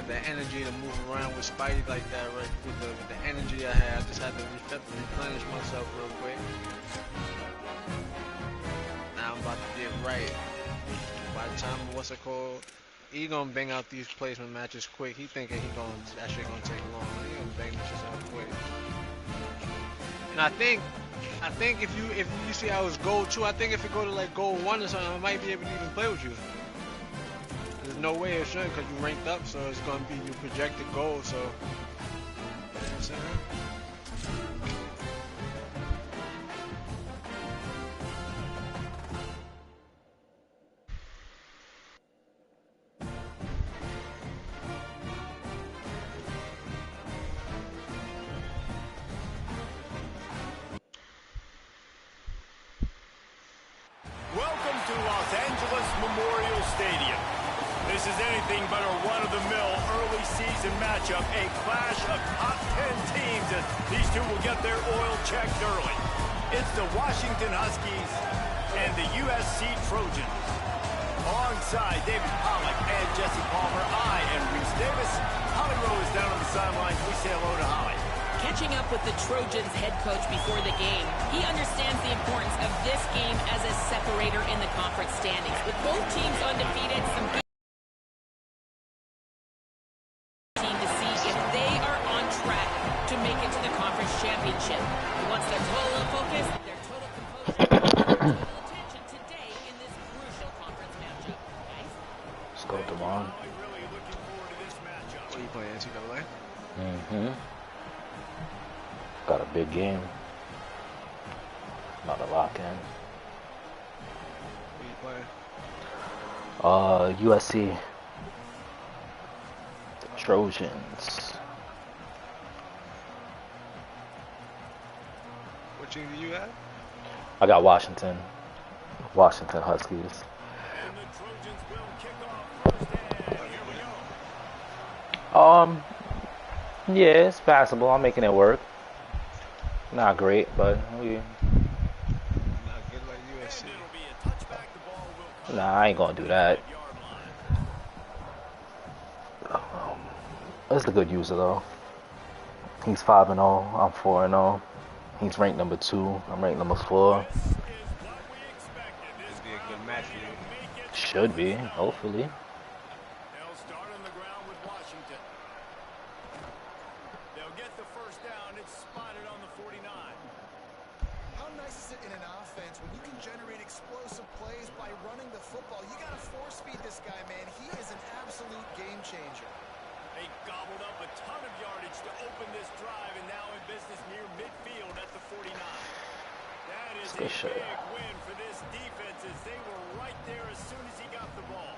have the energy to move around with Spidey like that, right? With the energy I had, I just had to replenish myself real quick. Now I'm about to get right. By the time he gonna bang out these placement matches quick. He thinking that shit gonna take long. He gonna bang this shit out quick. And I think if you see I was gold 2, I think if it go to like gold 1 or something, I might be able to even play with you. There's no way it should, because you ranked up, so it's gonna be your projected goal. So, you know what I'm saying? Welcome to Los Angeles Memorial Stadium. This is anything but a run-of-the-mill early season matchup, a clash of top 10 teams as these two will get their oil checked early. It's the Washington Huskies and the USC Trojans. Alongside David Pollack and Jesse Palmer, I am Reese Davis. Holly Rowe is down on the sidelines. We say hello to Holly. Catching up with the Trojans head coach before the game, he understands the importance of this game as a separator in the conference standings. With both teams undefeated, some team to see if they are on track to make it to the conference championship. He wants their total focus, their total composure, total attention today in this crucial conference matchup. Guys? Let's go, Devon. What are you playing, NCAA? Mm-hmm. Got a big game. Not a lock-in. Who are you playing? USC. The Trojans. What team do you have? I got Washington. Washington Huskies. And the Trojans will kick off first, and here we go. Yeah, it's passable. I'm making it work. Not great, but we. Not good like USC. Nah, I ain't gonna do that. That's a good user though. He's 5-0. I'm 4-0. He's ranked number 2. I'm ranked number 4. This be a good match for you. Should be, hopefully. They'll start on the ground with Washington. They'll get the first down. It's spotted on the 49. How nice is it in an offense when you can generate explosive plays by running the football? You got to force feed this guy, man. He is an absolute game changer. They gobbled up a ton of yardage to open this drive, and now in business near midfield at the 49. That is a big win for this defense as they were right there as soon as he got the ball.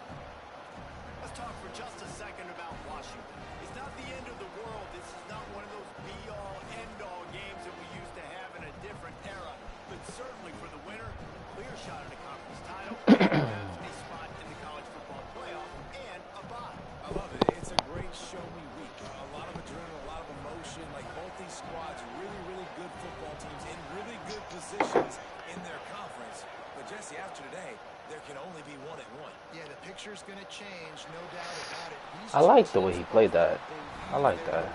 Let's talk for just a second about Washington. It's not the end of the world. This is not one of those be-all, end-all games that we used to have in a different era. But certainly for the winner, clear shot at a conference title, a spot in the college football playoff, and a bye. I love it. It's a great show-me week. A lot of adrenaline, a lot of emotion. Like both these squads, really, really good football teams in really good positions in their conference. But Jesse, after today, there can only be one at one. Yeah, the picture's going to change, no doubt about it. I like the way he played that. I like that.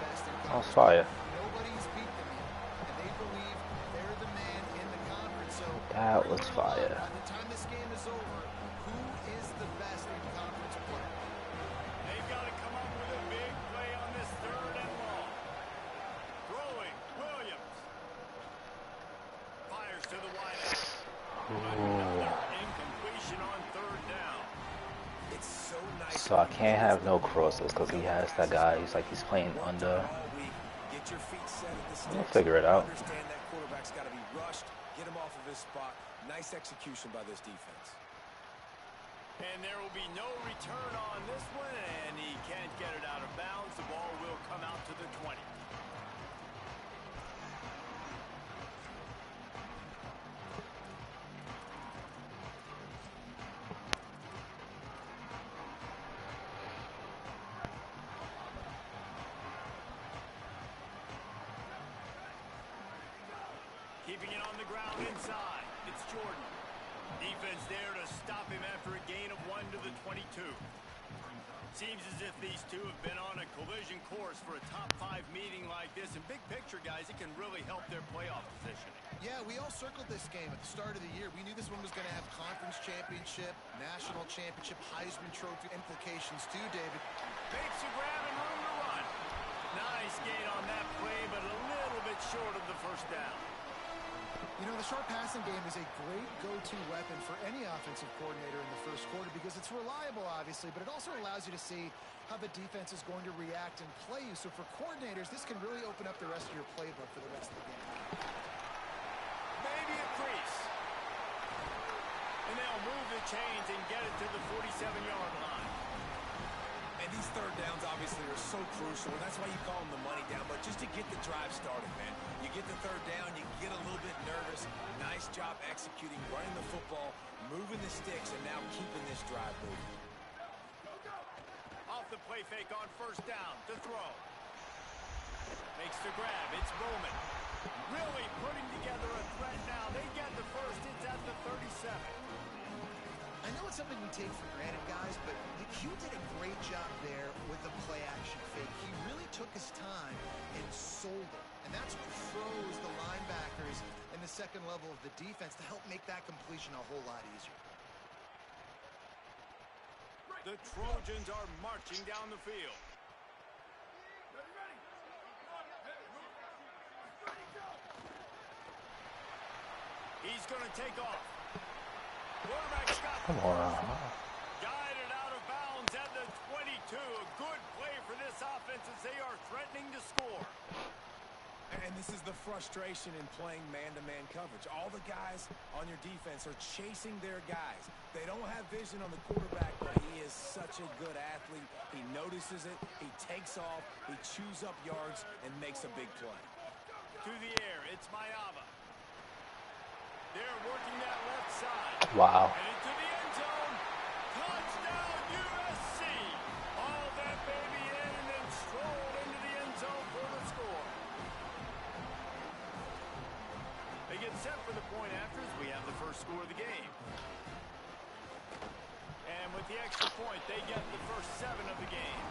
That was fire. Nobody's beat them yet, and they believe they're the man in the conference. So That was fire. by the time this game is over, who is the best in conference play? They've got to come up with a big play on this third and long. Throwing, Williams. Fires to the wideout. Another incompletion on third down. It's so nice. So I can't have no crosses because he has that guy. He's like he's playing under. All week, get your feet set at the We'll sticks. figure it out. Understand that quarterback's got to be rushed. Get him off of his spot. Nice execution by this defense. And there will be no return on this one, and he can't get it out of bounds. The ball will come out to the 20. Keeping it on the ground inside. It's Jordan. Defense there to stop him after a gain of 1 to the 22. Seems as if these two have been on a collision course for a top 5 meeting like this. And big picture, guys, it can really help their playoff positioning. Yeah, we all circled this game at the start of the year. We knew this one was going to have conference championship, national championship, Heisman Trophy implications too, David. Makes a grab and room to run. Nice gain on that play, but a little bit short of the first down. You know, the short passing game is a great go-to weapon for any offensive coordinator in the first quarter because it's reliable, obviously, but it also allows you to see how the defense is going to react and play you. So for coordinators, this can really open up the rest of your playbook for the rest of the game. Maybe a crease. And they'll move the chains and get it to the 47-yard line. And these third downs obviously are so crucial, and that's why you call them the money down. But just to get the drive started, man, you get the third down, you get a little bit nervous. Nice job executing, running the football, moving the sticks, and now keeping this drive moving. Off the play fake on first down to throw. Makes the grab. It's Bowman. Really putting together a threat now. They get the first. It's at the 37. I know it's something we take for granted, guys, but Q did a great job there with the play-action fake. He really took his time and sold it. And that's what froze the linebackers in the second level of the defense to help make that completion a whole lot easier. The Trojans are marching down the field. He's going to take off. Quarterback's got the first. Guided out of bounds at the 22. A good play for this offense as they are threatening to score. And this is the frustration in playing man-to-man coverage. All the guys on your defense are chasing their guys. They don't have vision on the quarterback, but he is such a good athlete. He notices it, he takes off, he chews up yards, and makes a big play. To the air, it's Mayava. They're working that left side. Wow. And into the end zone. Touchdown, USC. All that baby in and then strolled into the end zone for the score. They get set for the point after as we have the first score of the game. And with the extra point, they get the first 7 of the game.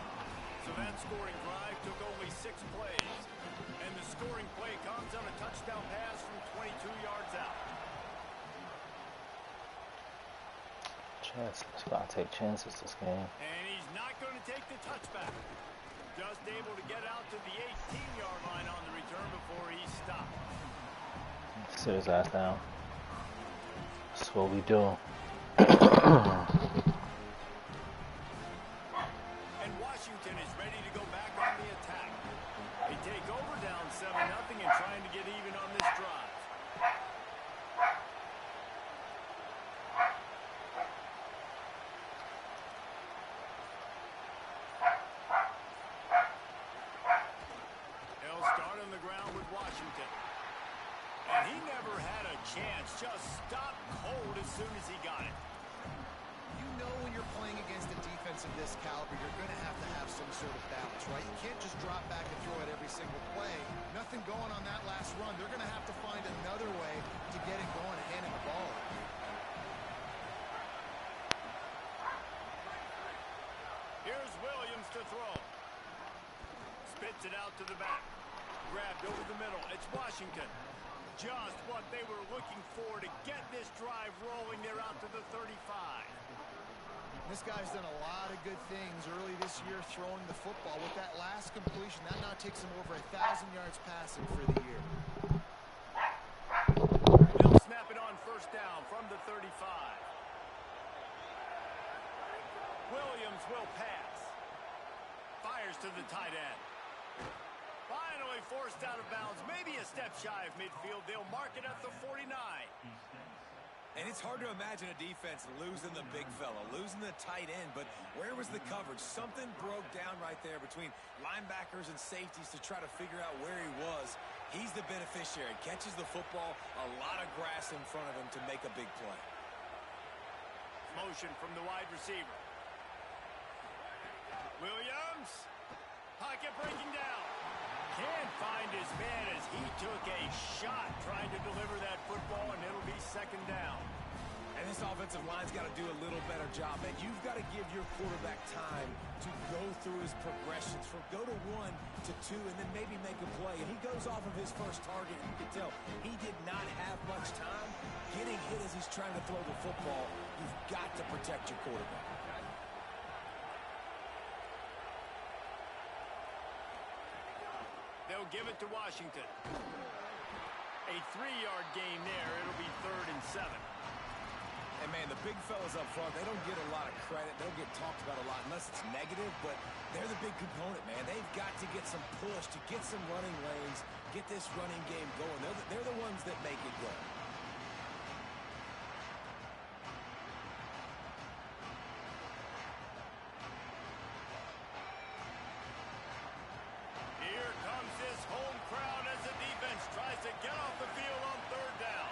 So that scoring drive took only 6 plays. And the scoring play comes on a touchdown pass from 22 yards out. Chances. Gotta take chances this game. And he's not going to take the touchback. Just able to get out to the 18-yard line on the return before he stopped. Sit his ass down. That's what we do. And Washington is ready to go back on the attack. They take over down 7-0 and trying to get even on this drive. They'll start on the ground with Washington. And he never had a chance. Just stopped cold as soon as he got it. You know when you're playing against a defense of this caliber, you're going to have some sort of balance, right? You can't just drop back and throw it every single play. Nothing going on that last run. They're going to have to find another way to get it going and handing the ball. Here's Williams to throw. Spits it out to the back. Grabbed over the middle. It's Washington. Just what they were looking for to get this drive rolling. They're out to the 35. This guy's done a lot of good things early this year throwing the football. With that last completion, that now takes him over 1,000 yards passing for the year. They'll snap it on first down from the 35. Williams will pass. Fires to the tight end. Finally forced out of bounds. Maybe a step shy of midfield. They'll mark it at the 49. And it's hard to imagine a defense losing the big fella, losing the tight end, but where was the coverage? Something broke down right there between linebackers and safeties to try to figure out where he was. He's the beneficiary. Catches the football, a lot of grass in front of him to make a big play. Motion from the wide receiver. Williams. Pocket breaking down. Can't find his man as he took a shot trying to deliver that football, and it'll be second down. And this offensive line's got to do a little better job, man. You've got to give your quarterback time to go through his progressions from go to 1 to 2 and then maybe make a play. And he goes off of his first target. You can tell he did not have much time getting hit as he's trying to throw the football. You've got to protect your quarterback. They'll give it to Washington. A 3-yard gain there. It'll be 3rd and 7. And, man, the big fellas up front, they don't get a lot of credit. They don't get talked about a lot unless it's negative, but they're the big component, man. They've got to get some push, to get some running lanes, get this running game going. They're the ones that make it go. Here comes this home crowd as the defense tries to get off the field on 3rd down.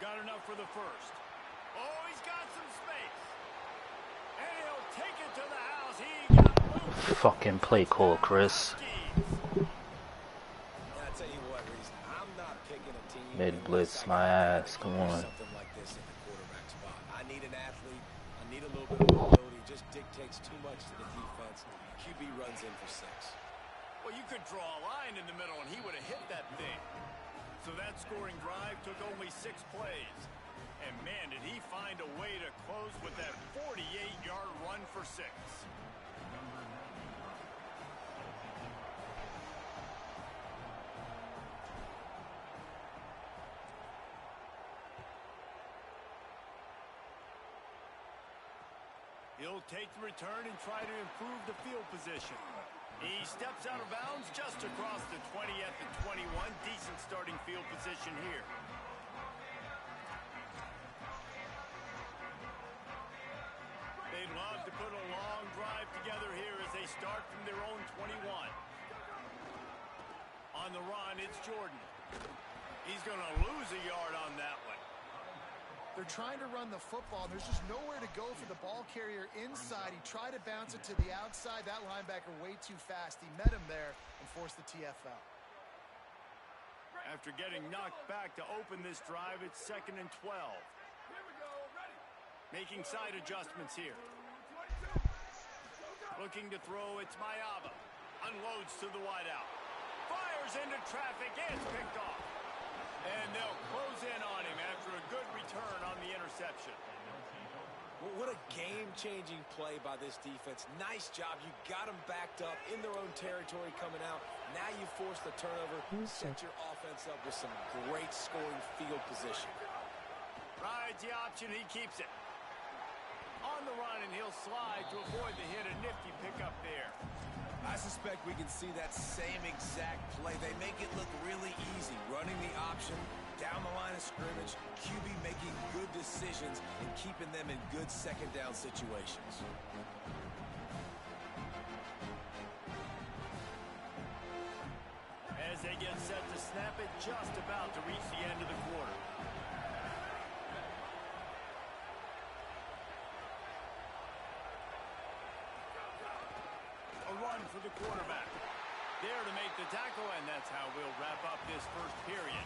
Got enough for the first. Oh, he's got some space. And he'll take it to the house. He got loose. Fucking play call, Chris. And I tell you what, Reese, I'm not picking a team. Mid blitz my ass. Come on. Something like this in the quarterback spot. I need an athlete. I need a little bit of mobility. Just dictates too much to the defense. QB runs in for 6. Well, you could draw a line in the middle, and he would have hit that thing. So that scoring drive took only 6 plays. And, man, did he find a way to close with that 48-yard run for 6. He'll take the return and try to improve the field position. He steps out of bounds just across the 20 at the 21. Decent starting field position here. They'd love to put a long drive together here as they start from their own 21. On the run, it's Jordan. He's going to lose a yard on that one. They're trying to run the football. There's just nowhere to go for the ball carrier inside. He tried to bounce it to the outside. That linebacker way too fast. He met him there and forced the TFL. After getting knocked back to open this drive, it's 2nd and 12. Making side adjustments here. Looking to throw, it's Mayava. Unloads to the wideout. Fires into traffic, it's picked off. And they'll close in on him after a good return on the interception. Well, what a game-changing play by this defense. Nice job. You got them backed up in their own territory coming out. Now you force the turnover. Set your offense up with some great scoring field position. Rides the option, he keeps it. On the run, and he'll slide to avoid the hit. A nifty pickup there. I suspect we can see that same exact play. They make it look really easy. Running the option, down the line of scrimmage, QB making good decisions and keeping them in good 2nd down situations. As they get set to snap it, just about to reach the end of the quarter. A run for the quarterback. There to make the tackle, and that's how we'll wrap up this first period.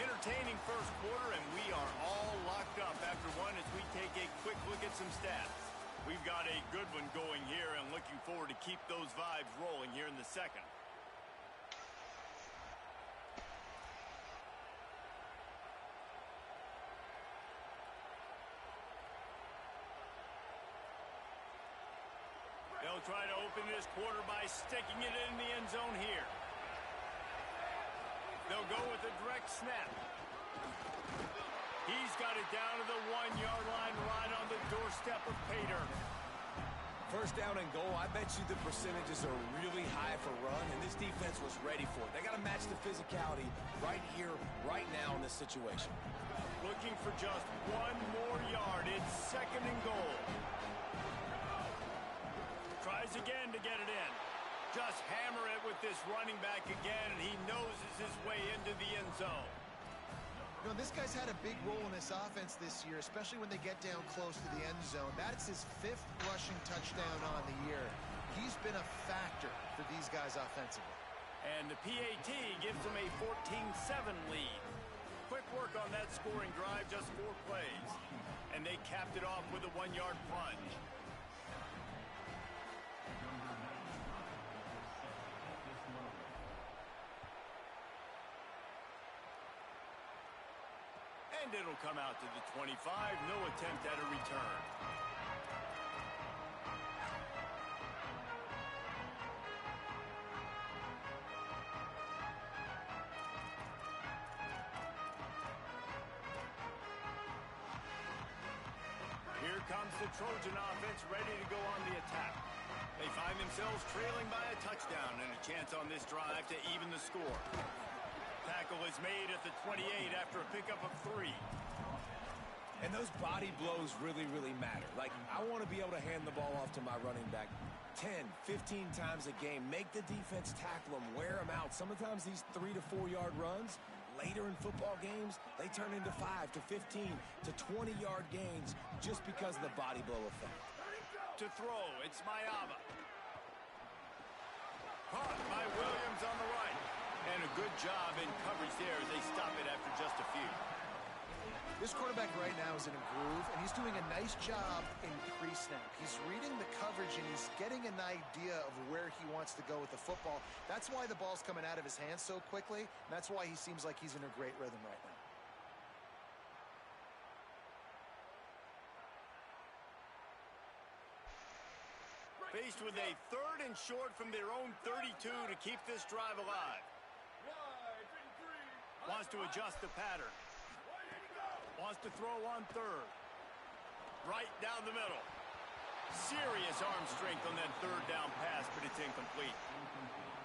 Entertaining first quarter, and we are all locked up after one as we take a quick look at some stats. We've got a good one going here, and looking forward to keep those vibes rolling here in the second. They'll try to open this quarter by sticking it in the end zone here. They'll go with a direct snap. He's got it down to the 1-yard line right on the doorstep of Pater. First down and goal, I bet you the percentages are really high for run, and this defense was ready for it. They got to match the physicality right here, right now in this situation. Looking for just 1 more yard. It's 2nd and goal. Tries again to get it in. Just hammer it with this running back again, and he noses his way into the end zone. You know, this guy's had a big role in this offense this year, especially when they get down close to the end zone. That's his 5th rushing touchdown on the year. He's been a factor for these guys offensively. And the PAT gives them a 14-7 lead. Quick work on that scoring drive, just 4 plays. And they capped it off with a 1-yard plunge. And it'll come out to the 25. No attempt at a return. Here comes the Trojan offense ready to go on the attack. They find themselves trailing by a touchdown and a chance on this drive to even the score. Tackle is made at the 28 after a pickup of 3. And those body blows really, really matter. Like, I want to be able to hand the ball off to my running back 10, 15 times a game. Make the defense tackle them, wear them out. Sometimes these 3 to 4 yard runs, later in football games, they turn into 5 to 15 to 20 yard gains just because of the body blow effect. To throw, it's Mayava. Caught by Williams on the right. And a good job in coverage there as they stop it after just a few. This quarterback right now is in a groove, and he's doing a nice job in pre-snap. He's reading the coverage, and he's getting an idea of where he wants to go with the football. That's why the ball's coming out of his hands so quickly, and that's why he seems like he's in a great rhythm right now. Faced with a 3rd and short from their own 32 to keep this drive alive. Wants to adjust the pattern. Wants to throw on 3rd. Right down the middle. Serious arm strength on that 3rd down pass, but it's incomplete.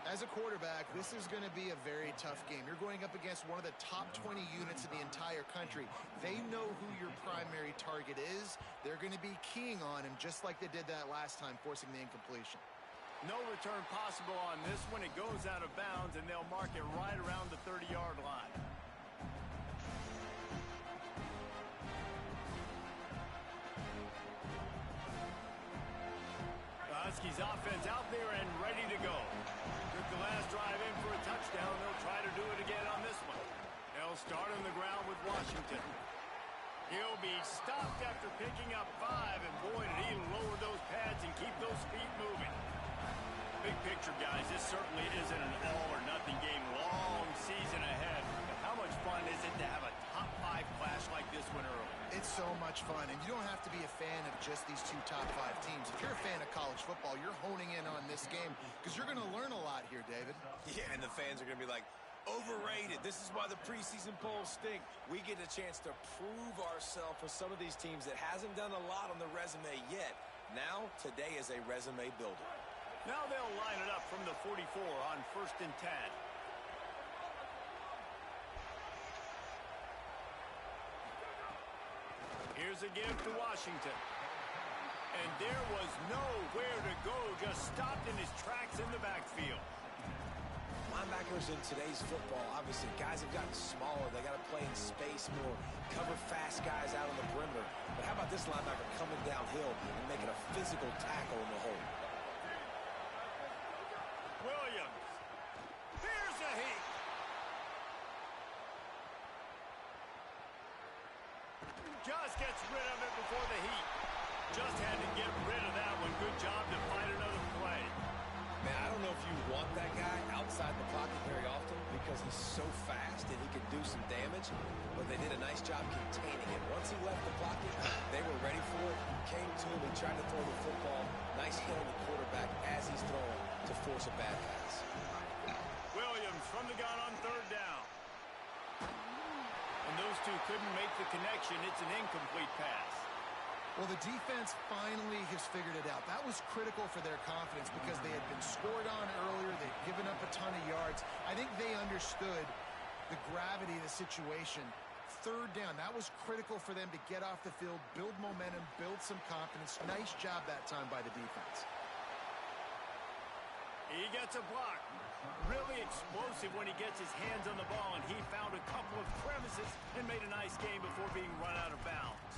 As a quarterback, this is going to be a very tough game. You're going up against one of the top 20 units in the entire country. They know who your primary target is. They're going to be keying on him just like they did that last time, forcing the incompletion. No return possible on this one. It goes out of bounds, and they'll mark it right around the 30-yard line. Huskies offense out there and ready to go. Took the last drive in for a touchdown. They'll try to do it again on this one. They'll start on the ground with Washington. He'll be stopped after picking up 5, and boy, did he lower those pads and keep those feet moving. Big picture, guys, this certainly isn't an all-or-nothing game. Long season ahead. But how much fun is it to have a top 5 clash like this one early? It's so much fun, and you don't have to be a fan of just these 2 top 5 teams. If you're a fan of college football, you're honing in on this game because you're going to learn a lot here, David. Yeah, and the fans are going to be like, overrated. This is why the preseason polls stink. We get a chance to prove ourselves with some of these teams that hasn't done a lot on the resume yet. Now, today is a resume builder. Now they'll line it up from the 44 on 1st and 10. Here's a give to Washington. And there was nowhere to go, just stopped in his tracks in the backfield. Linebackers in today's football, obviously, guys have gotten smaller. They got to play in space more, cover fast guys out on the perimeter. But how about this linebacker coming downhill and making a physical tackle in the hole? Williams. Here's a heat. Just gets rid of it before the heat. Just had to get rid of that one. Good job to find another play. Man, I don't know if you want that guy outside the pocket very often because he's so fast and he can do some damage, but they did a nice job containing him. Once he left the pocket, they were ready for it. Came to him and tried to throw the football. Nice hit on the quarterback as he's throwing to force a bad pass. Williams from the gun on 3rd down. And those two couldn't make the connection. It's an incomplete pass. Well, the defense finally has figured it out. That was critical for their confidence because they had been scored on earlier. They'd given up a ton of yards. I think they understood the gravity of the situation. 3rd down, that was critical for them to get off the field, build momentum, build some confidence. Nice job that time by the defense. He gets a block. Really explosive when he gets his hands on the ball, and he found a couple of crevices and made a nice game before being run out of bounds.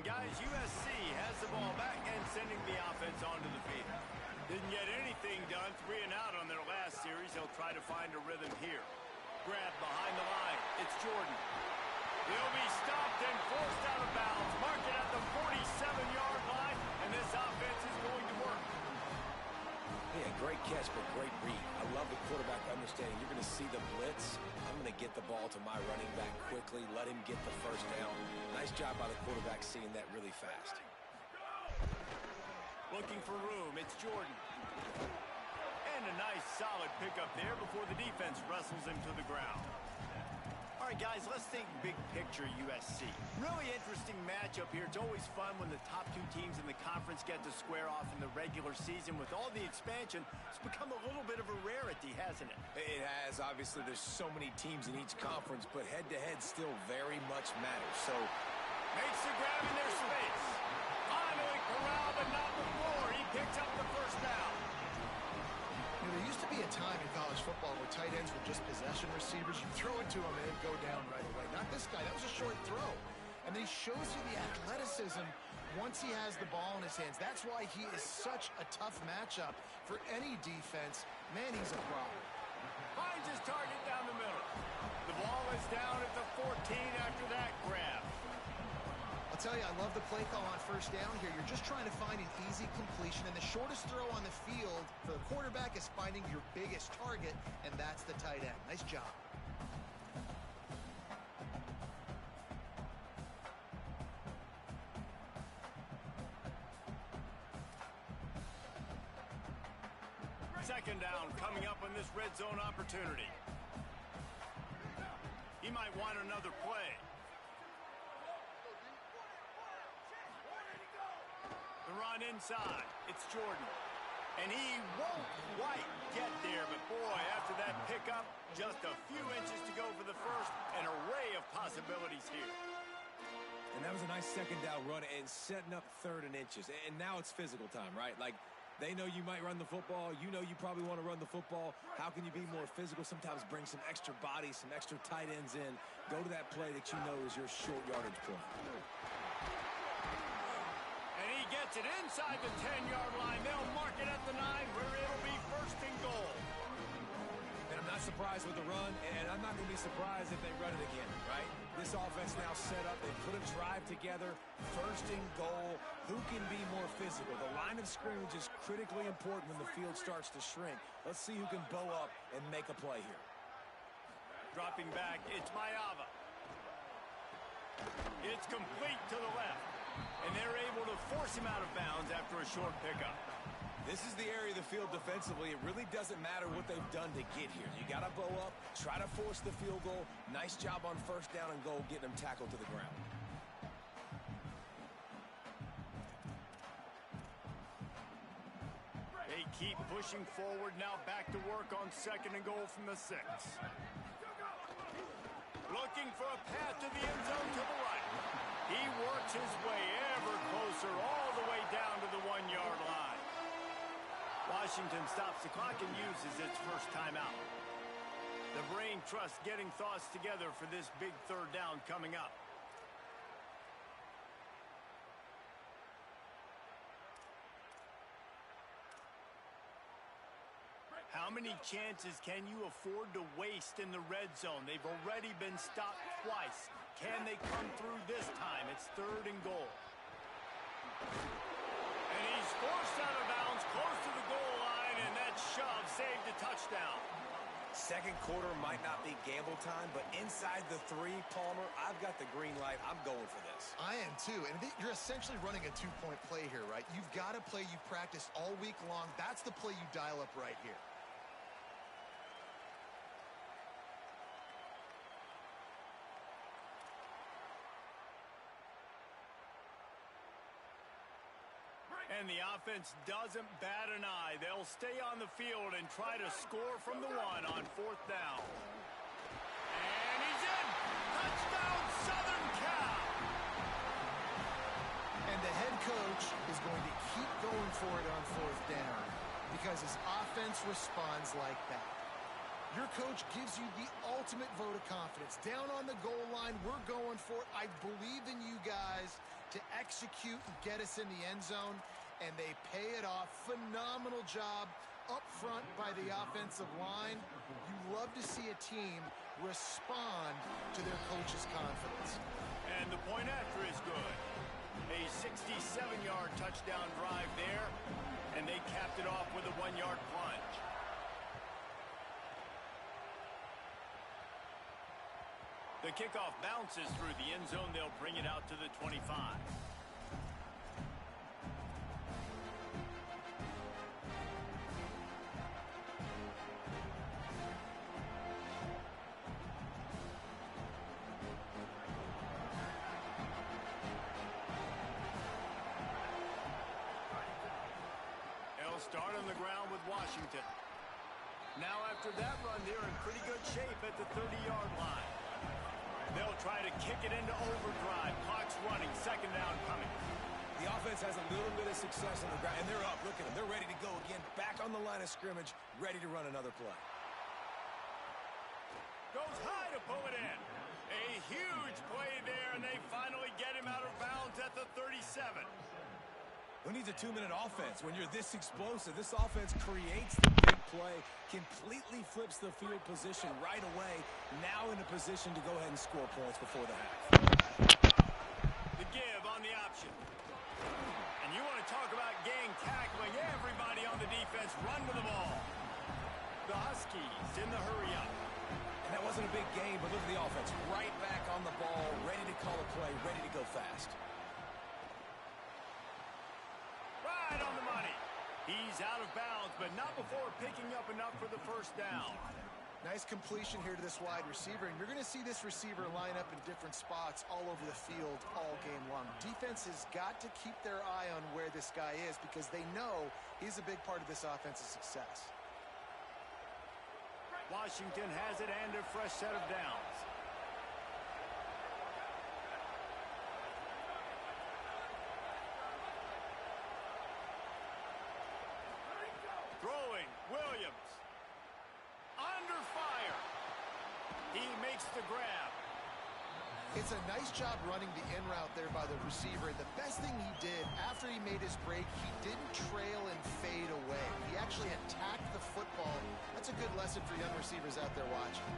And guys, USC has the ball back and sending the offense onto the field. Didn't get anything done, 3 and out on their last series. They'll try to find a rhythm here. Grab behind the line. It's Jordan. He'll be stopped and forced out of bounds. Mark it at the 47-yard line, and this offense is going to work. Yeah, great catch, but great read. I love the quarterback understanding. You're going to see the blitz. I'm going to get the ball to my running back quickly, let him get the first down. Nice job by the quarterback seeing that really fast. Looking for room, it's Jordan. And a nice solid pickup there before the defense wrestles him to the ground. All right, guys, let's think big picture USC. Really interesting matchup here. It's always fun when the top 2 teams in the conference get to square off in the regular season. With all the expansion, it's become a little bit of a rarity, hasn't it? It has. Obviously, there's so many teams in each conference, but head-to-head still very much matters. So, makes the grab in their space. Finally corralled, but not before. He picks up the first down. You know, there used to be a time in college football where tight ends were just possession receivers. You throw it to him and it'd go down right away. Not this guy. That was a short throw. And then he shows you the athleticism once he has the ball in his hands. That's why he is such a tough matchup for any defense. Man, he's a problem. Finds his target down the middle. The ball is down at the 14 after that grab. I'll tell you, I love the play call on first down here. You're just trying to find an easy completion, and the shortest throw on the field for the quarterback is finding your biggest target, and that's the tight end. Nice job. Second down coming up on this red zone opportunity. He might want another play. The run inside. It's Jordan. And he won't quite get there, but boy, after that pickup, just a few inches to go for the first. An array of possibilities here. And that was a nice second down run and setting up 3rd and inches. And now it's physical time, right? Like, they know you might run the football. You know you probably want to run the football. How can you be more physical? Sometimes bring some extra bodies, some extra tight ends in. Go to that play that you know is your short yardage play. And he gets it inside the 10-yard line. They'll mark it at the 9 where it'll be 1st and goal. And I'm not surprised with the run, and I'm not going to be surprised if they run it again, right? This offense now set up. They put a drive together. 1st and goal. Who can be more physical? The line of scrimmage is critically important when the field starts to shrink. Let's see who can bow up and make a play here. Dropping back, it's Mayava. It's complete to the left. And they're able to force him out of bounds after a short pickup. This is the area of the field defensively. It really doesn't matter what they've done to get here. You got to bow up, try to force the field goal. Nice job on 1st down and goal, getting them tackled to the ground. They keep pushing forward, now back to work on 2nd and goal from the 6. Looking for a path to the end zone to the right. He works his way ever closer, all the way down to the 1-yard line. Washington stops the clock and uses its first timeout. The brain trust getting thoughts together for this big 3rd down coming up. How many chances can you afford to waste in the red zone? They've already been stopped twice. Can they come through this time? It's 3rd and goal. And he's forced out of bounds close to the goal line, and that shove saved a touchdown. 2nd quarter might not be gamble time, but inside the 3, Palmer, I've got the green light. I'm going for this. I am too. And you're essentially running a 2-point play here, right? You've got a play you've practiced all week long. That's the play you dial up right here. And the offense doesn't bat an eye. They'll stay on the field and try to score from the 1 on 4th down. And he's in! Touchdown, Southern Cal! And the head coach is going to keep going for it on 4th down because his offense responds like that. Your coach gives you the ultimate vote of confidence. Down on the goal line, we're going for it. I believe in you guys. to execute and get us in the end zone, and they pay it off. Phenomenal job up front by the offensive line. You love to see a team respond to their coach's confidence. And the point after is good. A 67-yard touchdown drive there, and they capped it off with a 1-yard plunge. The kickoff bounces through the end zone. They'll bring it out to the 25. They'll start on the ground with Washington. Now after that run, they're in pretty good shape at the 30-yard line. They'll try to kick it into overdrive. Clock's running. Second down coming. The offense has a little bit of success on the ground, and they're up. Look at them. They're ready to go again. Back on the line of scrimmage, ready to run another play. Goes high to pull it in. A huge play there, and they finally get him out of bounds at the 37. Who needs a 2-minute offense when you're this explosive? This offense creates the big play, completely flips the field position right away, now in a position to go ahead and score points before the half. The give on the option. And you want to talk about gang tackling. Everybody on the defense run with the ball. The Huskies in the hurry-up. And that wasn't a big game, but look at the offense. Right back on the ball, ready to call a play, ready to go fast. Right on the money. He's out of bounds, but not before picking up enough for the first down. Nice completion here to this wide receiver, and you're going to see this receiver line up in different spots all over the field all game long. Defense has got to keep their eye on where this guy is because they know he's a big part of this offense's success. Washington has it and a fresh set of downs. Throwing, Williams. Under fire. He makes the grab. It's a nice job running the in route there by the receiver. And the best thing he did after he made his break, he didn't trail and fade away. He actually attacked the football. That's a good lesson for young receivers out there watching.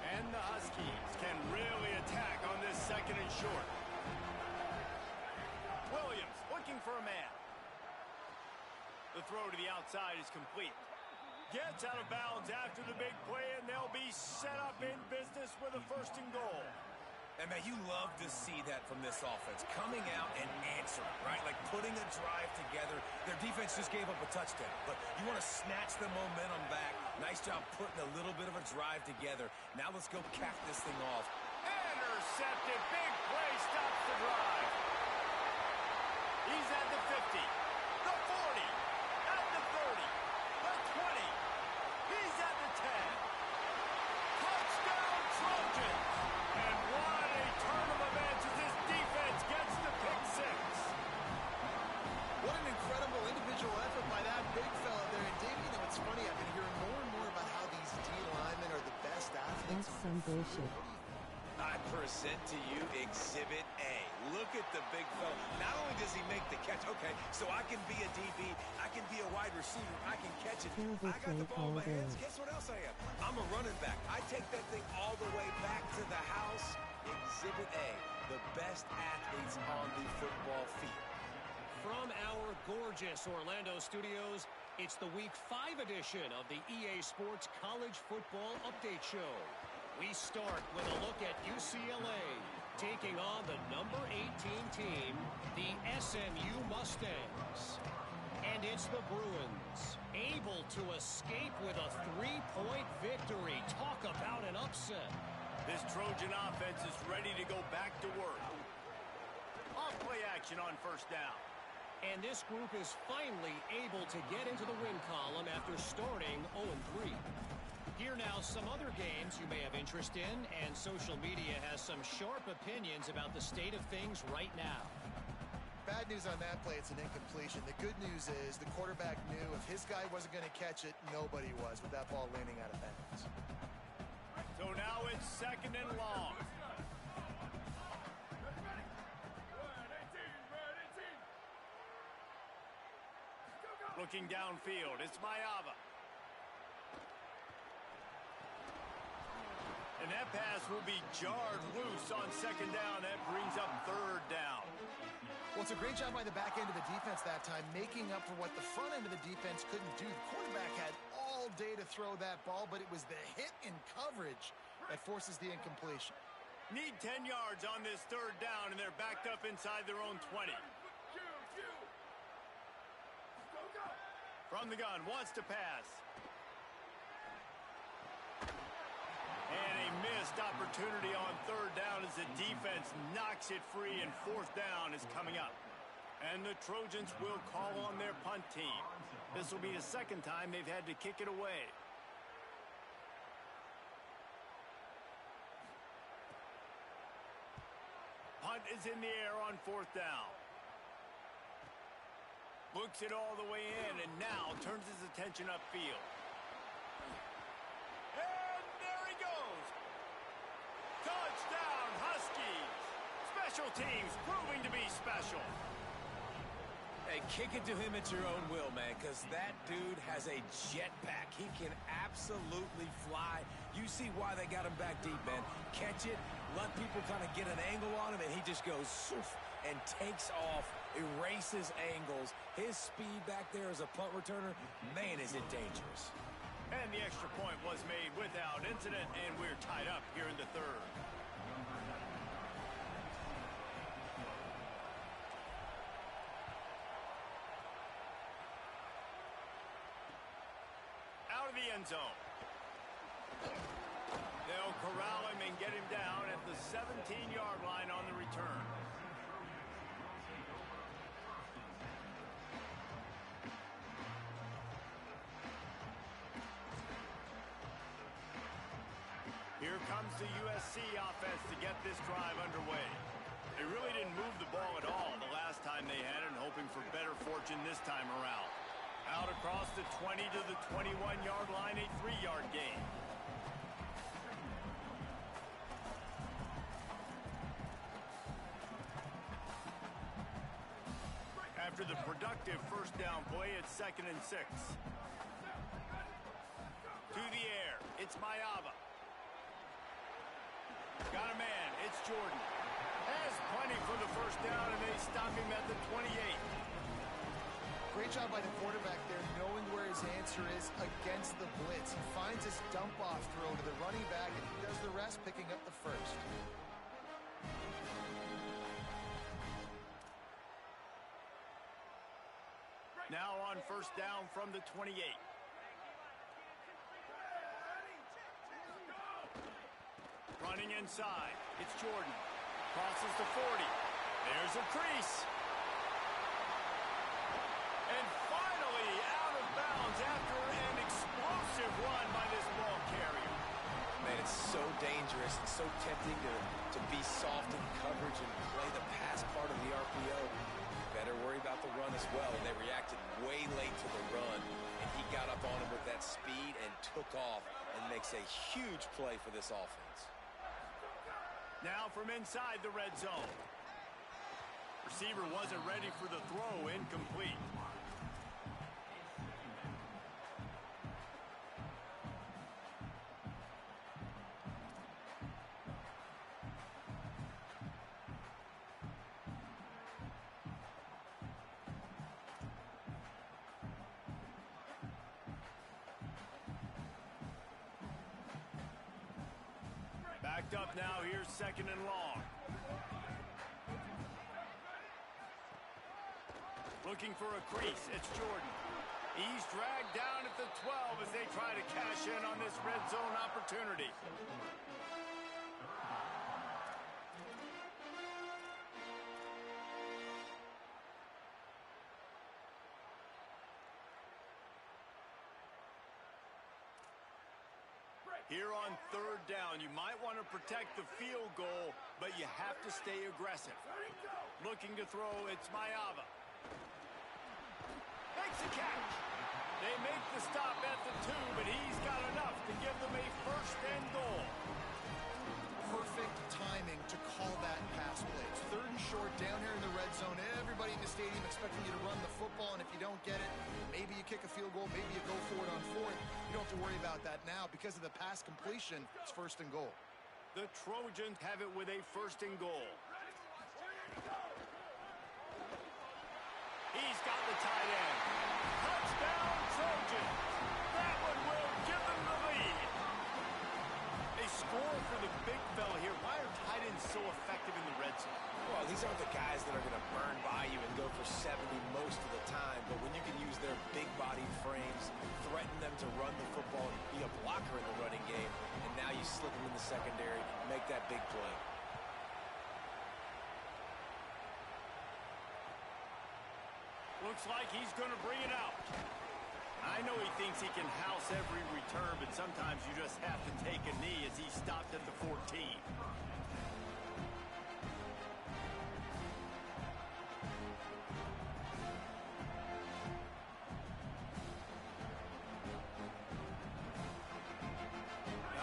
And the Huskies can really attack on this second and short. Williams looking for a man. The throw to the outside is complete. Gets out of bounds after the big play, and they'll be set up in business with a first and goal. And, man, you love to see that from this offense. Coming out and answering, right? Like putting a drive together. Their defense just gave up a touchdown. But you want to snatch the momentum back. Nice job putting a little bit of a drive together. Now let's go cap this thing off. Intercepted. Big play stops the drive. He's at the 50. The 40. At the 30. The 20. He's at the 10. Touchdown Trojans. And what a turn of events as this defense gets the pick six. What an incredible individual effort by that big fella there. And Dave, you know, it's funny, I've been hearing more and more about how these D linemen are the best athletes. That's some bullshit. I present to you Exhibit A. Look at the big fella. Not only does he make the catch, okay, so I can be a DB, I can be a wide receiver, I can catch it. I got the ball in my hands. Guess what else I am? I'm a running back. I take that thing all the way back to the house. Exhibit A, the best athletes on the football field. From our gorgeous Orlando studios, it's the Week 5 edition of the EA Sports College Football Update Show. We start with a look at UCLA taking on the number 18 team, the SMU Mustangs. And it's the Bruins, able to escape with a 3-point victory. Talk about an upset. This Trojan offense is ready to go back to work. Off play action on first down. And this group is finally able to get into the win column after starting 0-3. Here now some other games you may have interest in, and social media has some sharp opinions about the state of things right now. bad news on that play, it's an incompletion. The good news is the quarterback knew if his guy wasn't going to catch it, nobody was with that ball landing out of bounds. So now it's 2nd and long. Looking downfield, it's Mayava. And that pass will be jarred loose on 2nd down. That brings up 3rd down. Well, it's a great job by the back end of the defense that time, making up for what the front end of the defense couldn't do. The quarterback had all day to throw that ball, but it was the hit in coverage that forces the incompletion. Need 10 yards on this 3rd down, and they're backed up inside their own 20. From the gun, wants to pass. And a missed opportunity on 3rd down as the defense knocks it free, and 4th down is coming up. And the Trojans will call on their punt team. This will be the 2nd time they've had to kick it away. Punt is in the air on 4th down. Looks it all the way in, and now turns his attention upfield. And there he goes. Touchdown, Huskies. Special teams proving to be special. Hey, kick it to him at your own will, man, because that dude has a jetpack. He can absolutely fly. You see why they got him back deep, man. Catch it, let people kind of get an angle on him, and he just goes soof, and takes off, erases angles. His speed back there as a punt returner, man, is it dangerous. And the extra point was made without incident, and we're tied up here in the 3rd. Out of the end zone. They'll corral him and get him down at the 17-yard line on the return. Here comes the USC offense to get this drive underway. They really didn't move the ball at all the last time they had it, and hoping for better fortune this time around. Out across the 20 to the 21-yard line, a 3-yard gain. After the productive 1st down play, it's 2nd and 6. To the air, it's Mayava. Got a man, it's Jordan. Has plenty for the 1st down, and they stop him at the 28. Great job by the quarterback there, knowing where his answer is against the blitz. He finds his dump-off throw to the running back, and he does the rest, picking up the 1st. Now on 1st down from the 28. Running inside, it's Jordan. Crosses the 40. There's a crease. And finally out of bounds after an explosive run by this ball carrier. Man, it's so dangerous and so tempting to be soft in coverage and play the pass part of the RPO. Better worry about the run as well, and they reacted way late to the run, and he got up on him with that speed and took off and makes a huge play for this offense. Now from inside the red zone. Receiver wasn't ready for the throw, incomplete. Backed up now, here's 2nd and long. Looking for a crease, it's Jordan. He's dragged down at the 12 as they try to cash in on this red zone opportunity. Here on 3rd down, you might want to protect the field goal but you have to stay aggressive. Looking to throw, it's Maiava. Makes a catch. They make the stop at the 2, but he's got enough to give them a first and goal. Perfect timing to call that pass play. It's 3rd and short down here in the red zone. Everybody in the stadium expecting you to run the football, and if you don't get it, maybe you kick a field goal, maybe you go for it on 4th. You don't have to worry about that now. Because of the pass completion, it's 1st and goal. The Trojans have it with a 1st and goal. He's got the tight end. Touchdown, Trojans. That one will give them the lead. A score for the big fella here. Why are tight ends so effective in the red zone? Well, these aren't the guys that are going to burn by you and go for 70 most of the time, but when you can use their big-bodied frames, threaten them to run the football, be a blocker in the running game, and now you slip them in the secondary, make that big play. Looks like he's going to bring it out. I know he thinks he can house every return, but sometimes you just have to take a knee as he stopped at the 14.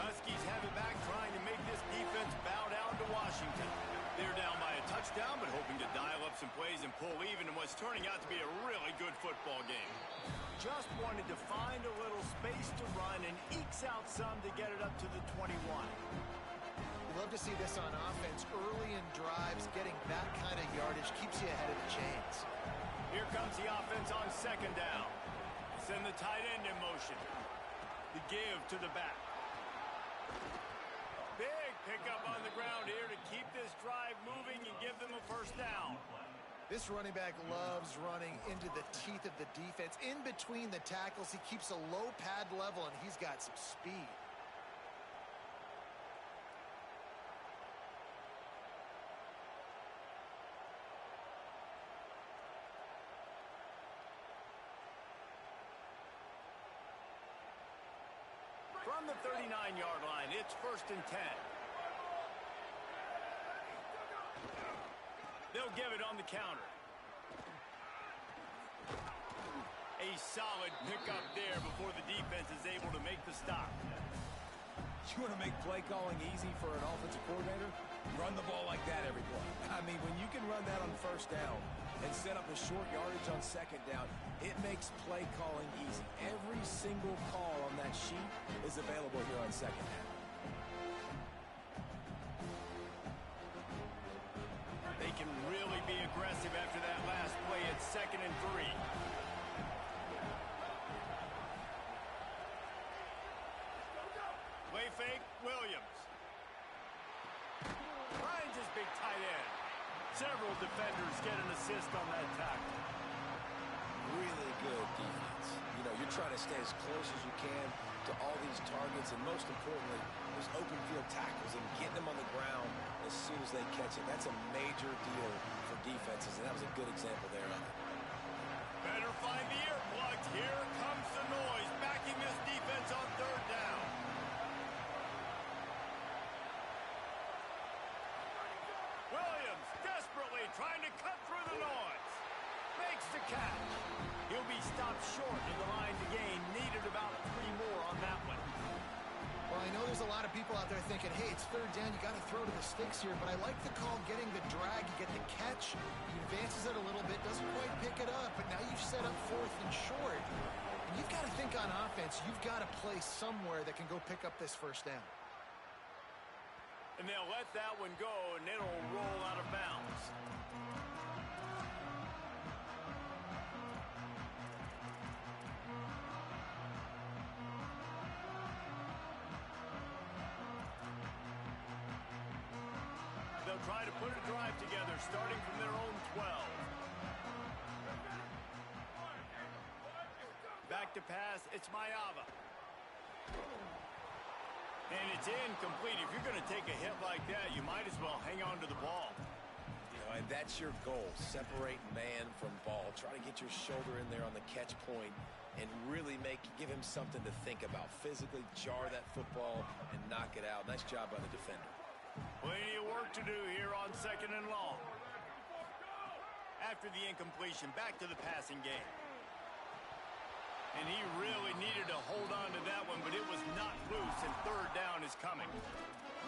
Huskies have it back, trying to make this defense bow down to Washington. They're down by a touchdown, but hoping to dial up some plays and pull even in what's turning out to be a really good football game. Just wanted to find a little space to run and ekes out some to get it up to the 21. Love to see this on offense. Early in drives, getting that kind of yardage keeps you ahead of the chains. Here comes the offense on 2nd down. Send the tight end in motion. The give to the back. Big pickup on the ground here to keep this drive moving and give them a 1st down. This running back loves running into the teeth of the defense. In between the tackles, he keeps a low pad level, and he's got some speed. From the 39-yard line, it's 1st and 10. They'll give it on the counter. A solid pickup there before the defense is able to make the stop. You want to make play calling easy for an offensive coordinator? Run the ball like that every play. I mean, when you can run that on 1st down and set up a short yardage on 2nd down, it makes play calling easy. Every single call on that sheet is available here on 2nd down. They can really be aggressive after that last play at 2nd and 3. Play fake, Williams. Finds his big tight end. Several defenders get an assist on that tackle. Really good defense. You know, you're trying to stay as close as you can to all these targets, and most importantly, those open field tackles and getting them on the ground as soon as they catch it. That's a major deal for defenses, and that was a good example there of it. Better find the earplugs. Here comes the noise, backing this defense on 3rd down. Williams desperately trying to cut through the noise. Makes the catch. He'll be stopped short of the line to gain. Needed about 3 more on that one. Well, I know there's a lot of people out there thinking, hey, it's 3rd down, you got to throw to the sticks here, but I like the call getting the drag. You get the catch, he advances it a little bit, doesn't quite pick it up, but now you've set up 4th and short. And you've got to think on offense, you've got to play somewhere that can go pick up this 1st down. And they'll let that one go, and it'll roll out of bounds. They'll try to put a drive together, starting from their own 12. Back to pass, it's Maiava. And it's incomplete. If you're going to take a hit like that, you might as well hang on to the ball. You know, and that's your goal. Separate man from ball. Try to get your shoulder in there on the catch point and really give him something to think about. Physically jar that football and knock it out. Nice job by the defender. Plenty of work to do here on 2nd and long. After the incompletion, back to the passing game. And he really needed to hold on to that one, but it was not loose, and 3rd down is coming.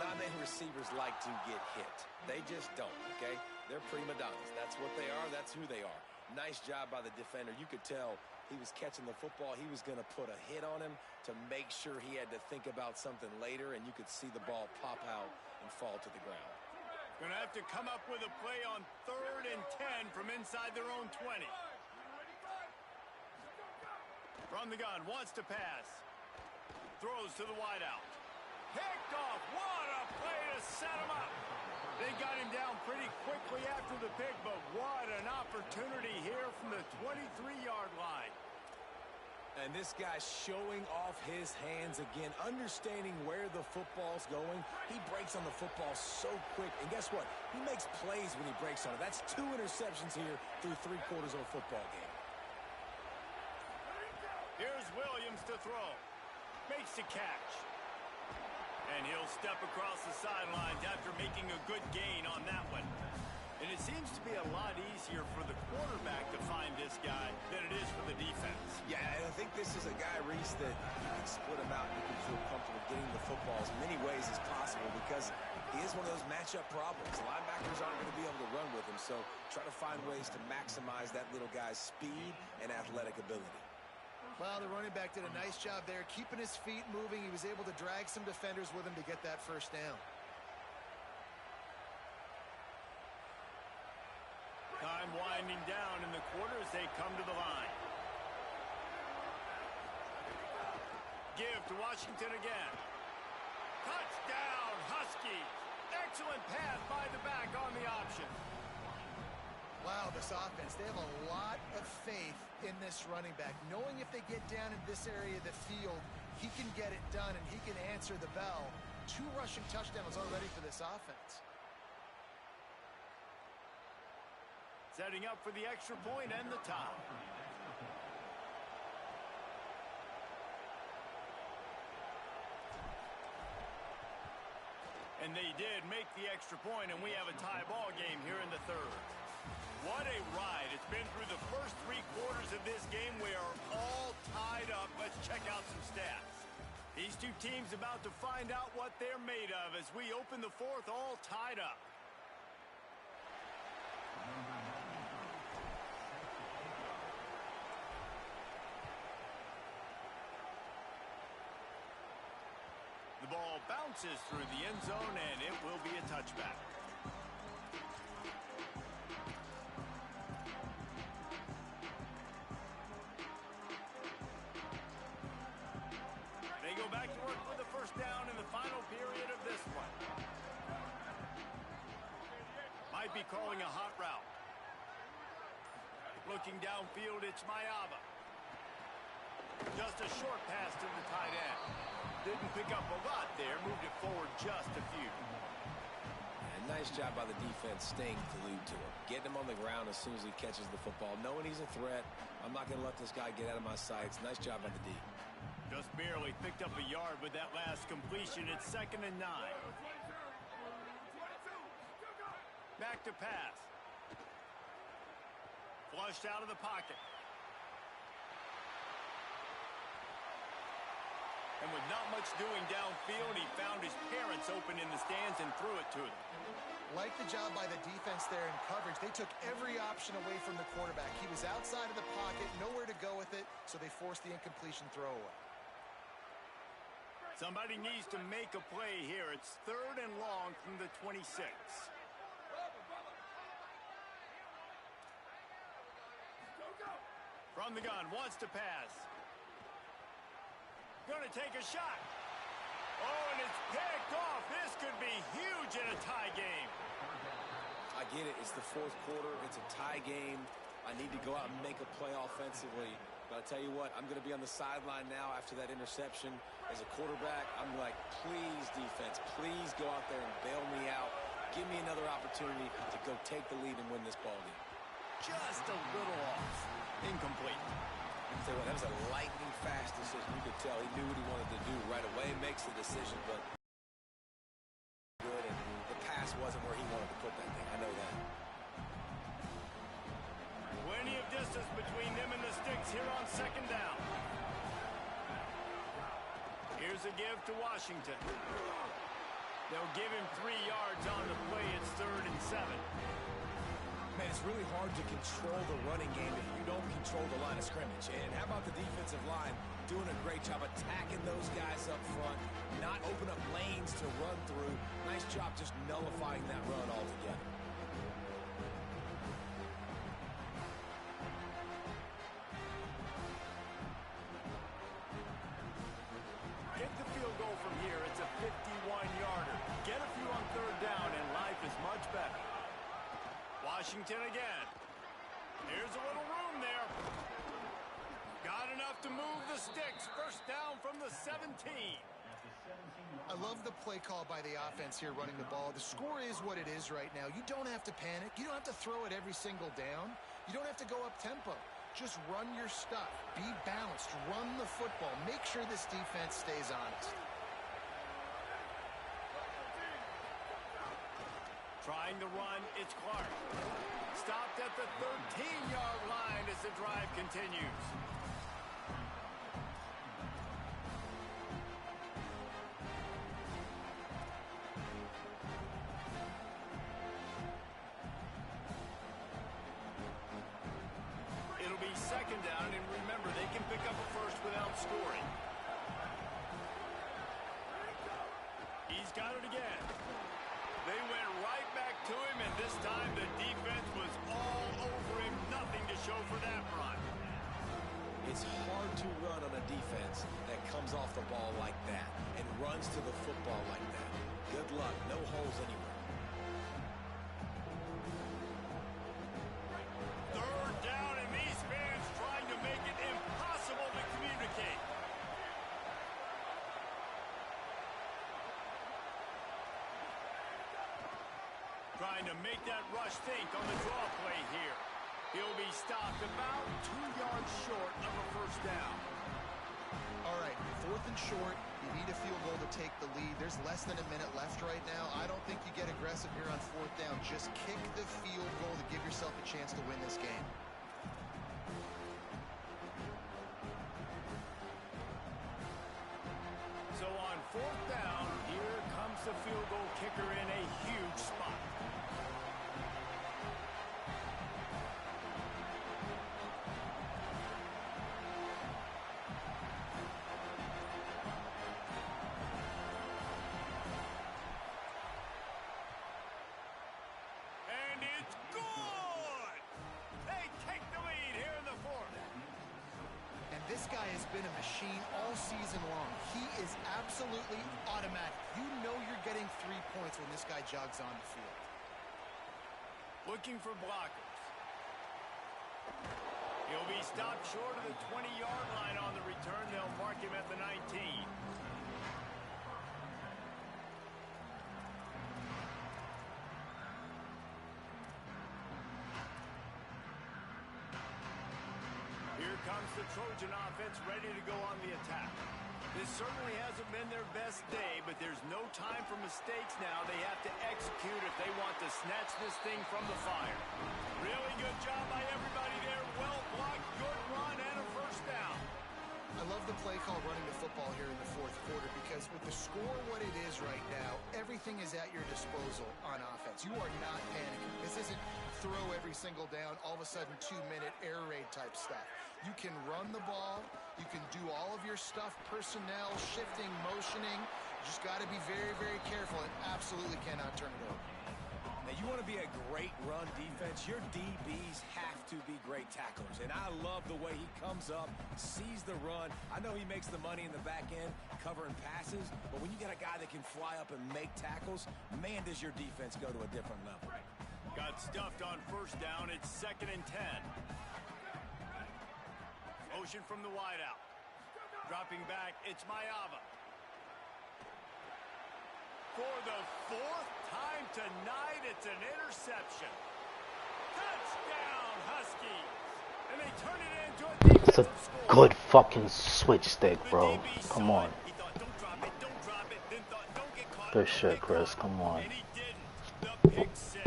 Not many receivers like to get hit. They just don't, okay? They're prima donnas. That's what they are. That's who they are. Nice job by the defender. You could tell he was catching the football. He was going to put a hit on him to make sure he had to think about something later, and you could see the ball pop out and fall to the ground. Going to have to come up with a play on 3rd and 10 from inside their own 20. From the gun, wants to pass. Throws to the wideout. Picked off. What a play to set him up. They got him down pretty quickly after the pick, but what an opportunity here from the 23-yard line. And this guy's showing off his hands again, understanding where the football's going. He breaks on the football so quick. And guess what? He makes plays when he breaks on it. That's 2 interceptions here through 3 quarters of a football game. Here's Williams to throw. Makes the catch. And he'll step across the sidelines after making a good gain on that one. And it seems to be a lot easier for the quarterback to find this guy than it is for the defense. Yeah, and I think this is a guy, Reese, that you can split him out and you can feel comfortable getting the football as many ways as possible because he is one of those matchup problems. Linebackers aren't going to be able to run with him, so try to find ways to maximize that little guy's speed and athletic ability. Well, the running back did a nice job there, keeping his feet moving. He was able to drag some defenders with him to get that 1st down. Time winding down in the quarter as they come to the line. Give to Washington again. Touchdown, Huskies. Excellent pass by the back on the option. Wow, this offense, they have a lot of faith in this running back, knowing if they get down in this area of the field, he can get it done and he can answer the bell. 2 rushing touchdowns already for this offense. Setting up for the extra point and the tie. And they did make the extra point, and we have a tie ball game here in the 3rd. What a ride. It's been through the first 3 quarters of this game. We are all tied up. Let's check out some stats. These 2 teams about to find out what they're made of as we open the 4th all tied up. The ball bounces through the end zone, and it will be a touchback. They go back to work for the 1st down in the final period of this one. Might be calling a hot route. Looking downfield, it's Mayava. Just a short pass to the tight end. Didn't pick up a lot there, moved it forward just a few. And nice job by the defense staying glued to him. Getting him on the ground as soon as he catches the football. Knowing he's a threat, I'm not going to let this guy get out of my sights. Nice job by the D. Just barely picked up a yard with that last completion. It's 2nd and 9. Back to pass. Flushed out of the pocket. And with not much doing downfield, he found his parents open in the stands and threw it to them. Like the job by the defense there in coverage. They took every option away from the quarterback. He was outside of the pocket, nowhere to go with it, so they forced the incompletion throwaway. Somebody needs to make a play here. It's 3rd and long from the 26. From the gun, wants to pass. Going to take a shot. Oh, and it's picked off. This could be huge in a tie game. I get it. It's the 4th quarter. It's a tie game. I need to go out and make a play offensively. But I tell you what, I'm going to be on the sideline now after that interception. As a quarterback, I'm like, please, defense, please go out there and bail me out. Give me another opportunity to go take the lead and win this ball game. Just a little off. Incomplete. So that was a lightning fast decision. You could tell he knew what he wanted to do right away. Makes the decision, but good. And Here's a give to Washington. They'll give him 3 yards on the play. It's 3rd and 7. Man, it's really hard to control the running game if you don't control the line of scrimmage. And how about the defensive line doing a great job attacking those guys up front, not open up lanes to run through. Nice job just nullifying that run altogether. Get the field goal from here. It's a 51-yarder. Get a few on 3rd down, and life is much better. Washington again. Here's a little room there. Got enough to move the sticks. 1st down from the 17. I love the play call by the offense here running the ball. The score is what it is right now. You don't have to panic. You don't have to throw it every single down. You don't have to go up tempo. Just run your stuff. Be balanced. Run the football. Make sure this defense stays honest. Trying to run, it's Clark. Stopped at the 13-yard line as the drive continues. It'll be 2nd down, and remember, they can pick up a first without scoring. He's got it again. They went right back to him, and this time the defense was all over him. Nothing to show for that run. It's hard to run on a defense that comes off the ball like that and runs to the football like that. Good luck. No holes anywhere. 3rd down, and these fans trying to make it impossible to communicate. Trying to make that rush think on the draw play here. He'll be stopped about 2 yards short of a 1st down. All right, 4th and short. You need a field goal to take the lead. There's less than a minute left right now. I don't think you get aggressive here on 4th down. Just kick the field goal to give yourself a chance to win this game. So on 4th down, here comes the field goal kicker in a huge spot. And it's good! They take the lead here in the 4th. And this guy has been a machine all season long. He is absolutely automatic. You know you're getting 3 points when this guy jogs on the field. Looking for blockers. He'll be stopped short of the 20-yard line on the return. They'll mark him at the 19. Here comes the Trojan offense ready to go on the attack. This certainly hasn't been their best day, but there's no time for mistakes now. They have to execute if they want to snatch this thing from the fire. Really good job by everybody there. Well blocked, good run, and a 1st down. I love the play call running the football here in the 4th quarter because with the score what it is right now, everything is at your disposal on offense. You are not panicking. This isn't throw every single down, all of a sudden 2-minute air raid type stuff. You can run the ball. You can do all of your stuff, personnel, shifting, motioning. You just got to be very, very careful and absolutely cannot turn it over. Now, you want to be a great run defense, your DBs have to be great tacklers. And I love the way he comes up, sees the run. I know he makes the money in the back end covering passes, but when you got a guy that can fly up and make tackles, man, does your defense go to a different level. Got stuffed on 1st down. It's 2nd and 10. Motion from the wideout. Dropping back, it's Mayava. For the 4th time tonight, it's an interception. Touchdown, Huskies. And they turn it into a It's a defensive score. good fucking switch stick, bro. Come on. He thought, don't drop it, don't drop it. Then thought, don't get caught. Good shit, Chris. Come on. And he didn't. The pick 6.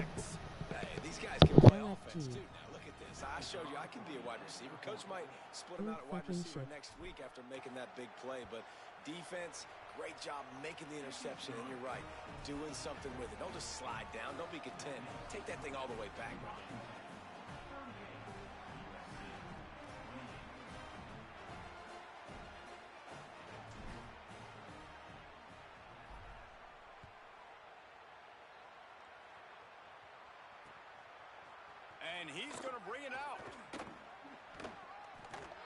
Hey, these guys can play offense, too. Now, look at this. I showed you I can be a wide receiver. Coach might split him out at wide receiver next week after making that big play, but defense, great job making the interception, and you're right, doing something with it. Don't just slide down. Don't be content. Take that thing all the way back, Ron. And he's going to bring it out.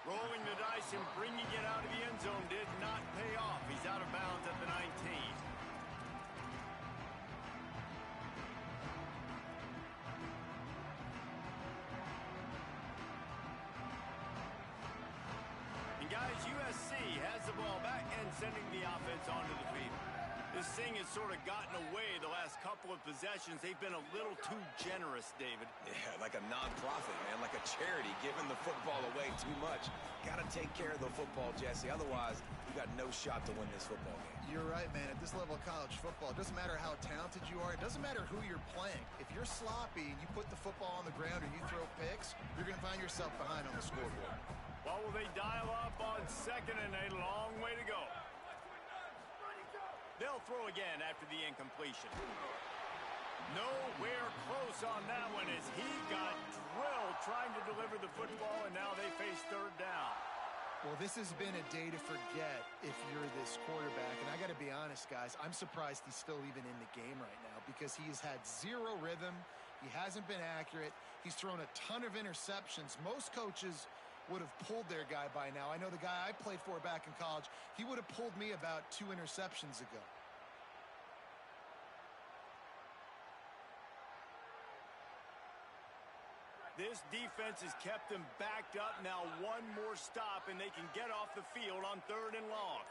Rolling the dice and bringing it out of the end zone did not pay off. He's out of bounds at the 19. And guys, USC has the ball back and sending the offense onto the field. This thing has sort of gotten away the last couple of possessions. They've been a little too generous, David. Yeah, like a non-profit, man, like a charity, giving the football away too much. Got to take care of the football, Jesse. Otherwise, you got no shot to win this football game. You're right, man. At this level of college football, it doesn't matter how talented you are. It doesn't matter who you're playing. If you're sloppy and you put the football on the ground or you throw picks, you're going to find yourself behind on the scoreboard. Well, will they dial up on second and a long way to go? They'll throw again after the incompletion. Nowhere close on that one as he got drilled trying to deliver the football, and now they face third down. Well, this has been a day to forget if you're this quarterback. And I got to be honest, guys, I'm surprised he's still even in the game right now because he has had zero rhythm. He hasn't been accurate. He's thrown a ton of interceptions. Most coaches would have pulled their guy by now. I know the guy I played for back in college, he would have pulled me about 2 interceptions ago. This defense has kept them backed up. Now one more stop, and they can get off the field on third and long.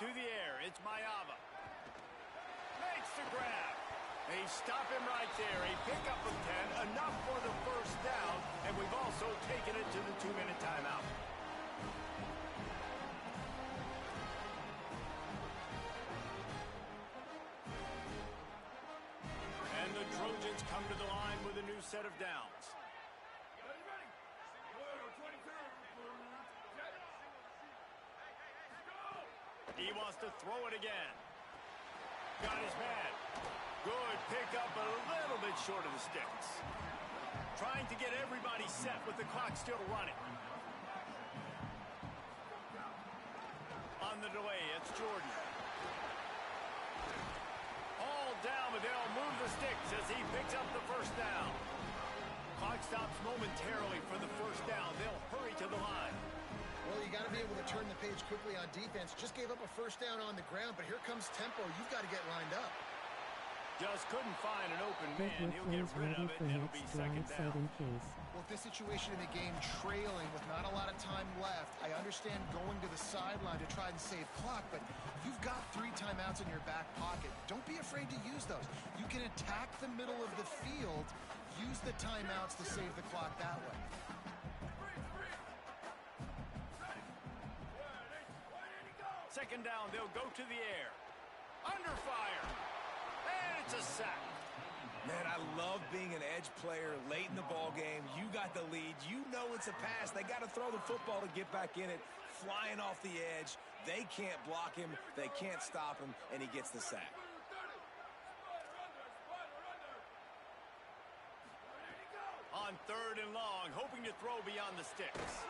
To the air, it's Mayava. Makes the grab. They stop him right there. A pickup of 10, enough for the first down, and we've also taken it to the 2-minute timeout. And the Trojans come to the line with a new set of downs. He wants to throw it again. Got his man. Good pickup, a little bit short of the sticks. Trying to get everybody set with the clock still running. On the delay, it's Jordan. All down, but they'll move the sticks as he picks up the first down. Clock stops momentarily for the first down. They'll hurry to the line. Well, you got to be able to turn the page quickly on defense. Just gave up a first down on the ground, but here comes tempo. You've got to get lined up. Just couldn't find an open man. He'll get rid of it, and it'll be second down. Well, this situation in the game, trailing with not a lot of time left, I understand going to the sideline to try and save clock, but you've got 3 timeouts in your back pocket. Don't be afraid to use those. You can attack the middle of the field, use the timeouts to save the clock that way. Second down, they'll go to the air. Under fire. And it's a sack. Man, I love being an edge player late in the ball game. You got the lead. You know it's a pass. They got to throw the football to get back in it. Flying off the edge. They can't block him. They can't stop him, and he gets the sack. On third and long, hoping to throw beyond the sticks.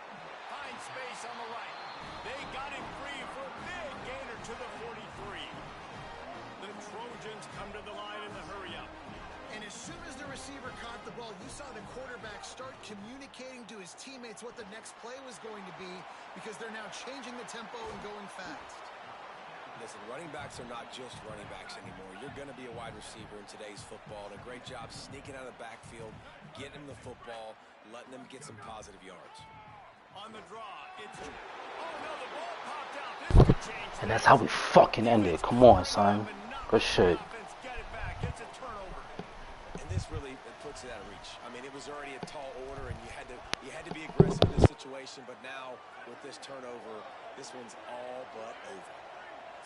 Finds space on the right. They got him free for a big gainer to the 43. The Trojans come to the line in the hurry-up. And as soon as the receiver caught the ball, you saw the quarterback start communicating to his teammates what the next play was going to be because they're now changing the tempo and going fast. Listen, running backs are not just running backs anymore. You're going to be a wide receiver in today's football. And a great job sneaking out of the backfield, getting them the football, letting them get some positive yards. On the draw, it's... Oh, no, the ball popped out. This could change. And that's how we fucking end it. Come on, son. Good shit. Get it back. It's a turnover. And this really puts it out of reach. I mean, it was already a tall order, and you had to be aggressive in this situation. But now, with this turnover, this one's all but over.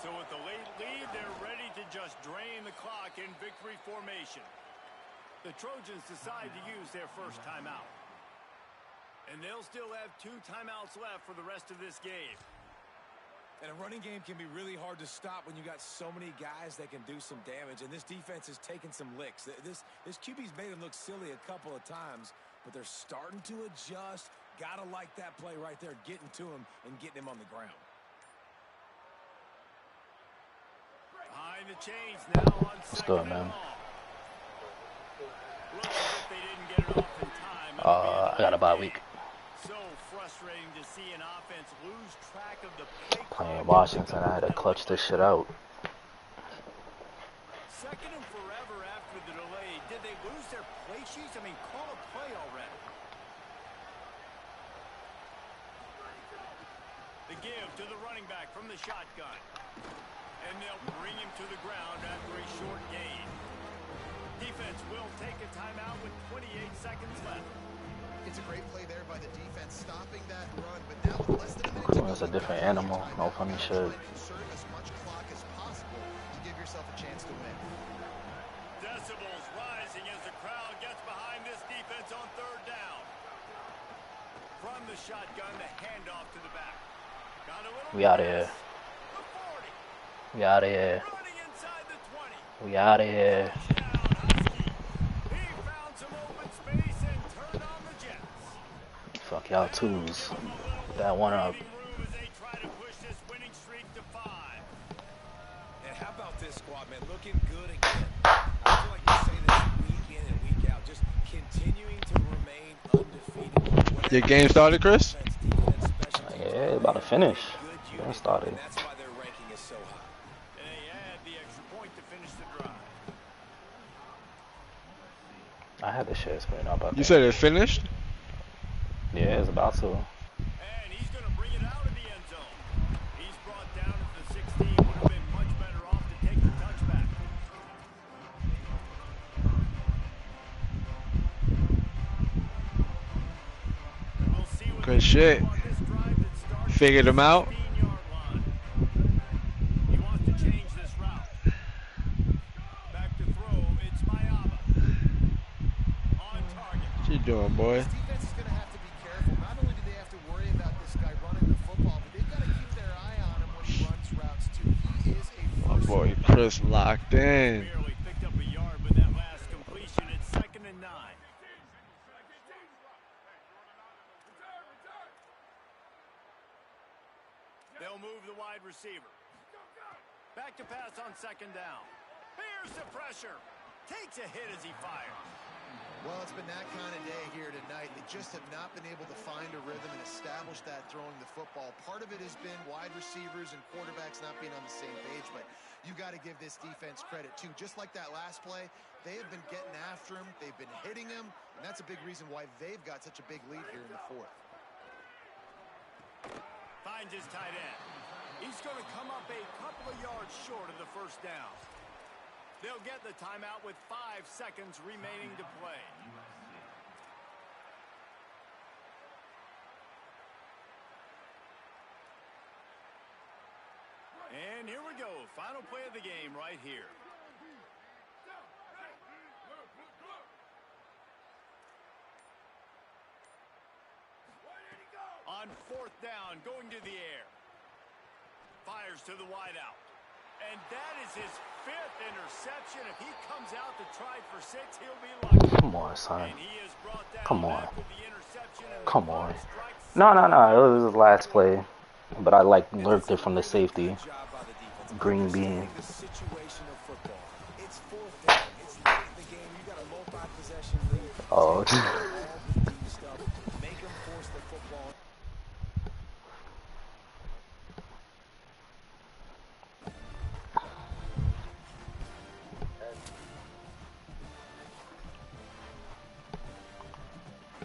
So with the late lead, they're ready to just drain the clock in victory formation. The Trojans decide to use their first timeout. And they'll still have 2 timeouts left for the rest of this game. And a running game can be really hard to stop when you got so many guys that can do some damage. And this defense is taking some licks. This QB's made them look silly a couple of times, but they're starting to adjust. Gotta like that play right there, getting to him and getting him on the ground. Behind the chains now on What's good, man? Looks as if they didn't get it off in time. I got a bye week. So frustrating to see an offense lose track of the play. Playing Washington, I had to clutch this shit out. Second and forever after the delay. Did they lose their play sheets? I mean, call a play already. The give to the running back from the shotgun. And they'll bring him to the ground after a short gain. Defense will take a timeout with 28 seconds left. It's a great play there by the defense, stopping that run, but now with less than a minute to go, It's a different animal. No funny shit. insert as much clock as possible to give yourself a chance to win. Decibels rising as the crowd gets behind this defense on 3rd down. From the shotgun, the handoff to the back. Got a little We out of here. the 40. We out of here. Running inside the 20. We out of here. He found some open space and turned on the Jets. Fuck y'all twos. That one up. As they try to push this winning streak to 5. And how about this squad, man? Looking good again. I feel like you say this week in and week out, just continuing to remain undefeated. Your game started, Chris? Yeah, about to finish. Game started. And that's why their ranking is so high. And they add the extra point to finish the drive. I had the shit screen up. You said it finished? Yeah, it's about to. And he's going to bring it out of the end zone. He's brought down at the 16. Would have been much better off to take the touchback. And we'll see what Good shit. on this drive that starts Figured him out. 15-yard line. He wants to change this route. Back to throw. It's Mayaba. On target. What you doing, boy? This defense is going to have to be careful. Not only do they have to worry about this guy running the football, but they've got to keep their eye on him when he runs routes too. He is a My force. boy Chris locked in. Barely picked up a yard with that last completion. It's 2nd and 9. They'll move the wide receiver. Back to pass on 2nd down. Here's the pressure. Takes a hit as he fires. Well, it's been that kind of day here tonight. They just have not been able to find a rhythm and establish that throwing the football. Part of it has been wide receivers and quarterbacks not being on the same page, but you got to give this defense credit too. Just like that last play, they have been getting after him. They've been hitting him, and that's a big reason why they've got such a big lead here in the 4th. Finds his tight end. He's going to come up a couple of yards short of the 1st down. They'll get the timeout with 5 seconds remaining to play. And here we go. Final play of the game right here. On 4th down, going to the air. Fires to the wideout. And that is his 5th interception. If he comes out to try for 6, he'll be lucky. Come on, son. And he is brought down Come on. back with the interception and the Come clock on. strikes No. It was his last play. But I lurked it from the safety. Good job by the defense. Green bean. Understanding the situation of football. It's 4th down. It's late in the game. You got a multi-possession lead. Oh.